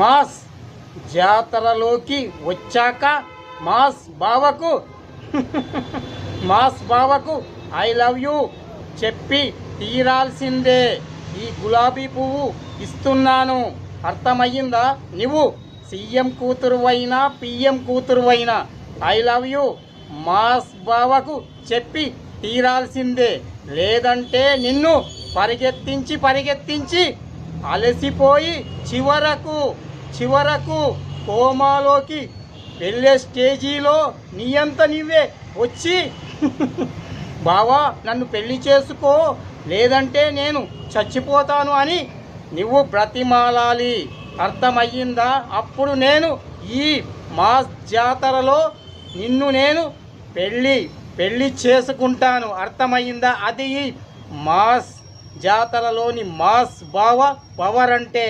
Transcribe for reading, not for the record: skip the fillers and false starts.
Mass జాతరలోకి వచ్చాక mass బావకు mass బావకు ఐ లవ్ యూ చెప్పి తీరాల్సిందే. ఈ గులాబీ పువ్వు ఇస్తున్నాను, అర్థమయ్యిందా? నువ్వు సీఎం కూతురువైనా పిఎం కూతురువైనా ఐ లవ్ యూ మాస్ బావకు చెప్పి తీరాల్సిందే. లేదంటే నిన్ను పరిగెత్తించి అలసిపోయి చివరకు కోమాలోకి వెళ్ళే స్టేజీలో నీ అంత నీవే వచ్చి బావా నన్ను పెళ్లి చేసుకో, లేదంటే నేను చచ్చిపోతాను అని నువ్వు బ్రతిమాలాలి, అర్థమయ్యిందా? అప్పుడు నేను ఈ మాస్ జాతరలో నిన్ను నేను పెళ్ళి చేసుకుంటాను, అర్థమయ్యిందా? అది ఈ మాస్ జాతరలోని మాస్ బావ పవర్ అంటే.